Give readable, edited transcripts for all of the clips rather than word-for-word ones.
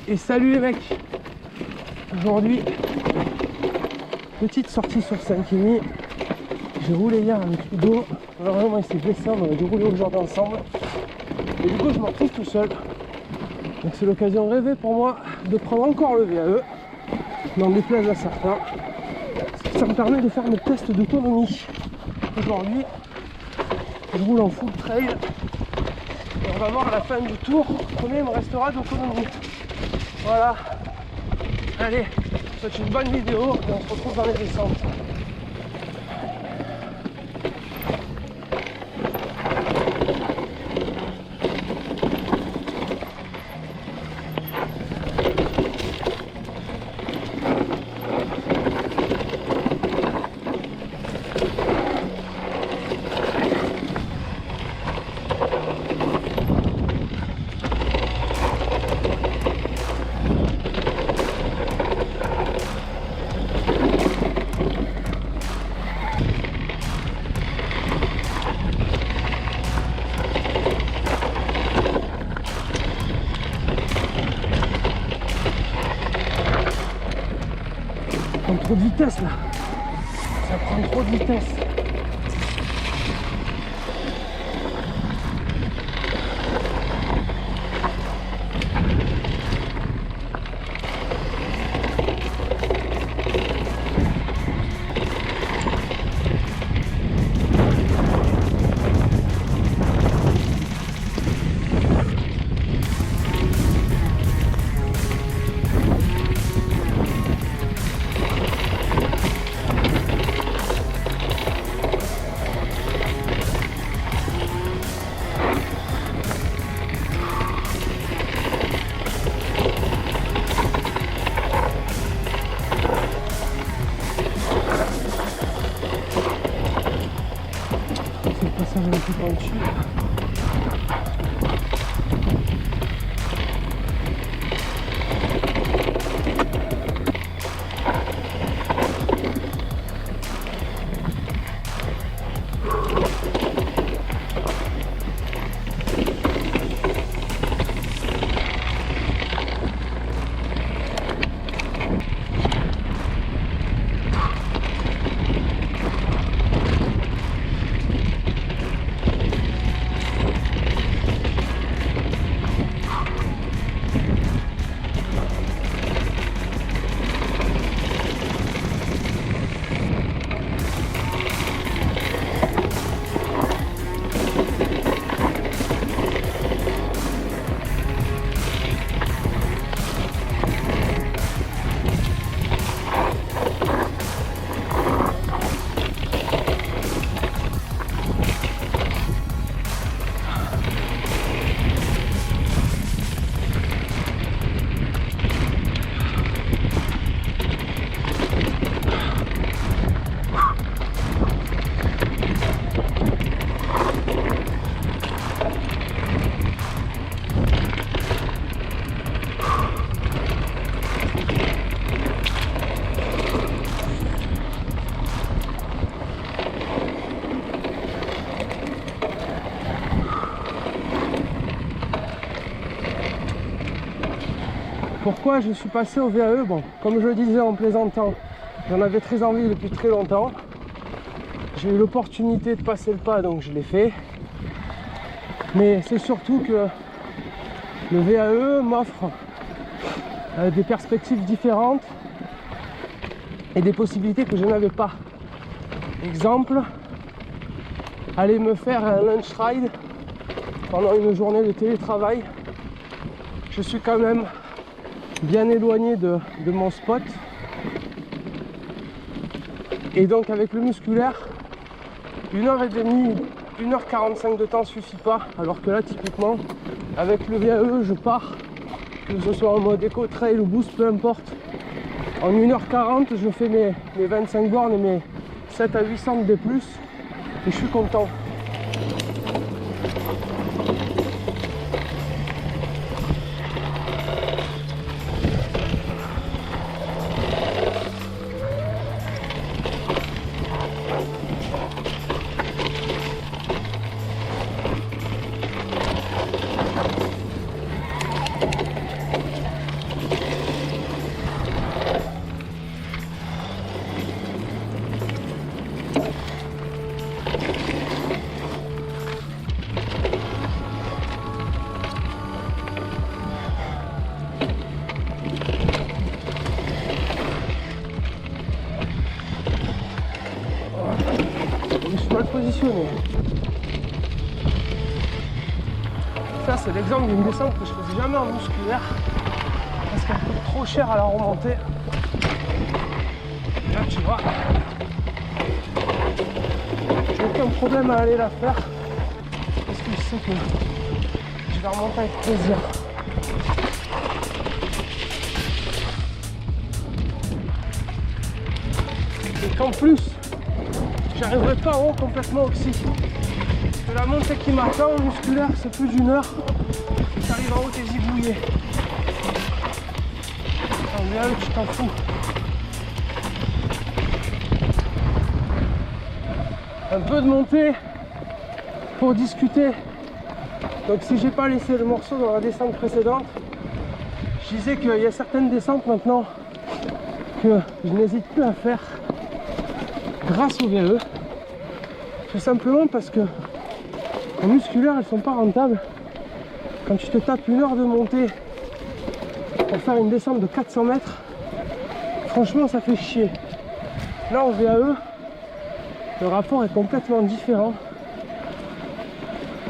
Et salut les mecs. Aujourd'hui, petite sortie sur Saint-Kémy. J'ai roulé hier avec Ludo. Normalement il s'est blessé, on aurait dû rouler aujourd'hui ensemble. Et du coup je me retrouve tout seul. Donc c'est l'occasion rêvée pour moi de prendre encore le VAE. N'en déplaise à certains. Ça me permet de faire mes tests d'autonomie. Aujourd'hui, je roule en full trail. Et on va voir à la fin du tour combien il me restera d'autonomie. Voilà. Allez, c'est une bonne vidéo et on se retrouve dans les descentes. Trop de vitesse là, ça prend trop de vitesse. Passage un peu par dessus. Pourquoi je suis passé au VAE? Bon, comme je le disais en plaisantant, j'en avais très envie depuis très longtemps. J'ai eu l'opportunité de passer le pas, donc je l'ai fait. Mais c'est surtout que le VAE m'offre des perspectives différentes et des possibilités que je n'avais pas. Exemple, aller me faire un lunch ride pendant une journée de télétravail. Je suis quand même bien éloigné de mon spot, et donc avec le musculaire 1h30, 1h45 de temps suffit pas, alors que là typiquement avec le VAE je pars, que ce soit en mode éco trail ou boost, peu importe, en 1h40 je fais mes 25 bornes et mes 7 à 800 de plus et je suis content. fonctionner. Ça c'est l'exemple d'une descente que je faisais jamais en musculaire parce qu'elle coûte trop cher à la remontée. Et là tu vois, j'ai aucun problème à aller la faire parce que je sais que je vais remonter avec plaisir. Et qu'en plus j'arriverai pas en haut complètement oxy. Parce que la montée qui m'attend en musculaire c'est plus d'une heure. Tu arrives en haut t'es zigouillé. En VAE tu t'en fous. Un peu de montée pour discuter. Donc si j'ai pas laissé le morceau dans la descente précédente, je disais qu'il y a certaines descentes maintenant que je n'hésite plus à faire grâce au VAE. Tout simplement parce que en musculaire elles sont pas rentables. Quand tu te tapes une heure de montée pour faire une descente de 400 mètres, franchement ça fait chier. Là en VAE, le rapport est complètement différent.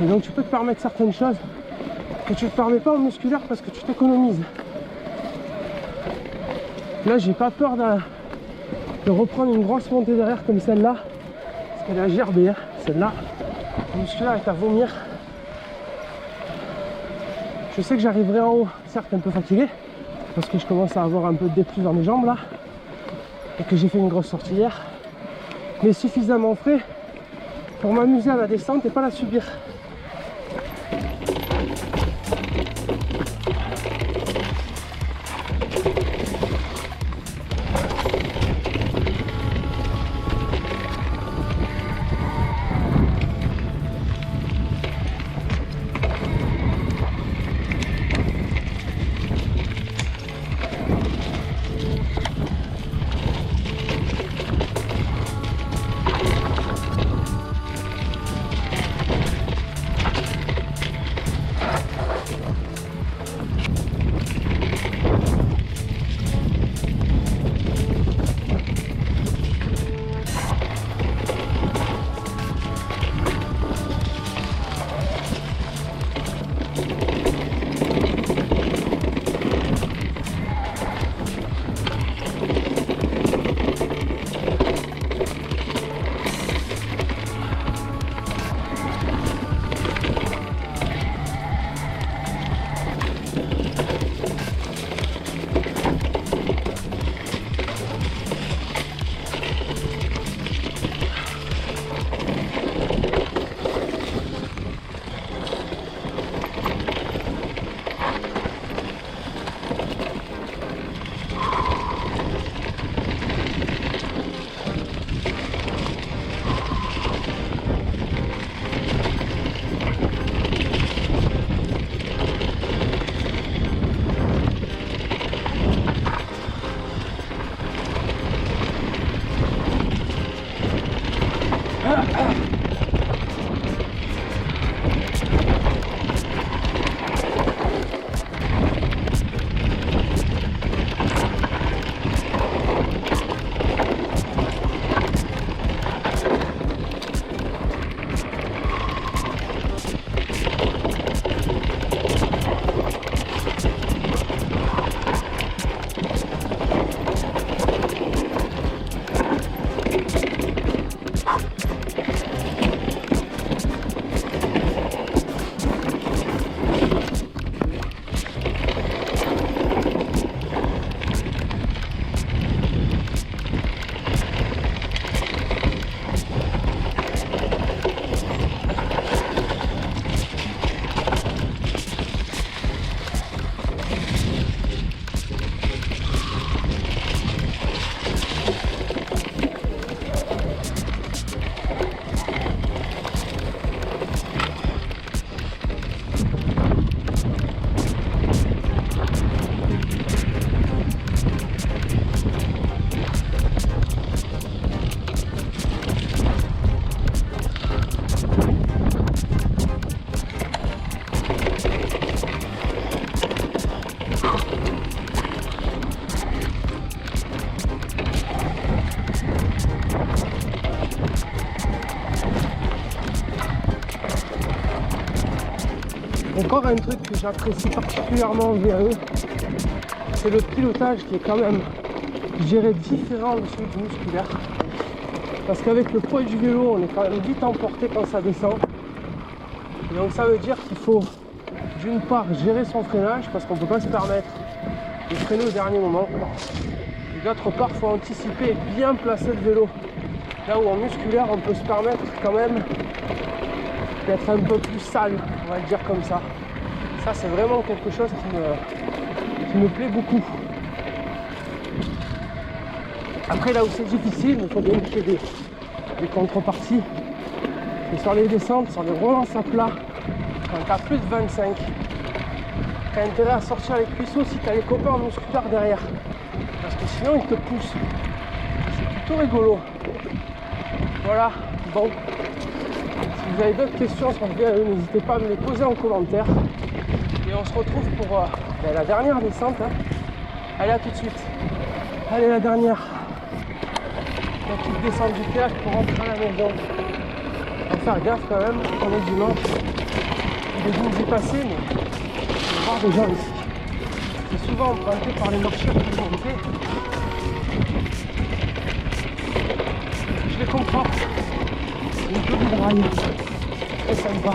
Et donc tu peux te permettre certaines choses que tu ne te permets pas en musculaire parce que tu t'économises. Là j'ai pas peur de reprendre une grosse montée derrière comme celle-là. Parce qu'elle est à gerber, hein. Celle-là, en musculaire est à vomir. Je sais que j'arriverai en haut, certes un peu fatigué, parce que je commence à avoir un peu de déplus dans mes jambes là. Et que j'ai fait une grosse sortie hier. Mais suffisamment frais pour m'amuser à la descente et pas la subir. encore un truc que j'apprécie particulièrement en VAE, c'est le pilotage qui est quand même, je dirais, différent de celui du musculaire. Parce qu'avec le poids du vélo, on est quand même vite emporté quand ça descend. Et donc ça veut dire qu'il faut d'une part gérer son freinage parce qu'on ne peut pas se permettre de freiner au dernier moment. Et d'autre part, il faut anticiper et bien placer le vélo. Là où en musculaire, on peut se permettre quand même d'être un peu plus sale, on va le dire comme ça. Ça, c'est vraiment quelque chose qui me plaît beaucoup. Après, là où c'est difficile, il faut bien qu'il y ait des contreparties. Et sur les descentes, sur les relances à plat, quand tu as plus de 25, tu as intérêt à sortir les cuisseaux si tu as les copains en musculaire derrière. Parce que sinon, ils te poussent. C'est plutôt rigolo. Voilà, bon. Si vous avez d'autres questions sur le VAE, n'hésitez pas à me les poser en commentaire. Et on se retrouve pour la dernière descente. Hein. Allez, à tout de suite. Allez, la dernière. La petite descente du péage pour rentrer à la maison. On va faire gaffe quand même, on est dimanche. Il est bon d'y passer, mais il va y avoir des gens ici. C'est souvent emprunté par les marcheurs qui vont monter. Je les comprends. C'est une jolie draille. Très sympa.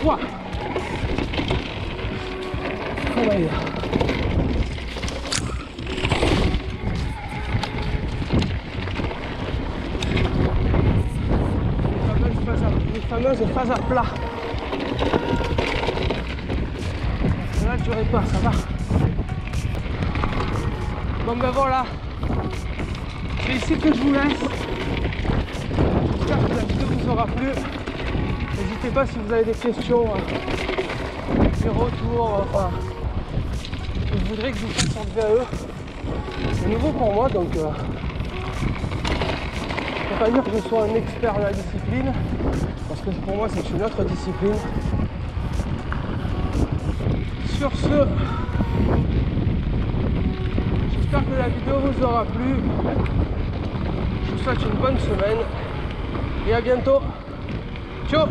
Ouah. On va y aller. Les fameuses phases à plat. Là, je dirais pas, ça va. Bon ben voilà. C'est ici que je vous laisse. J'espère que la vidéo vous aura plu. N'hésitez pas si vous avez des questions, des retours, enfin, vous voudrez que je vous fasse sur le VAE. C'est nouveau pour moi, donc je ne peux pas dire que je sois un expert dans la discipline, parce que pour moi c'est une autre discipline. Sur ce, j'espère que la vidéo vous aura plu. Je vous souhaite une bonne semaine et à bientôt. Ciao.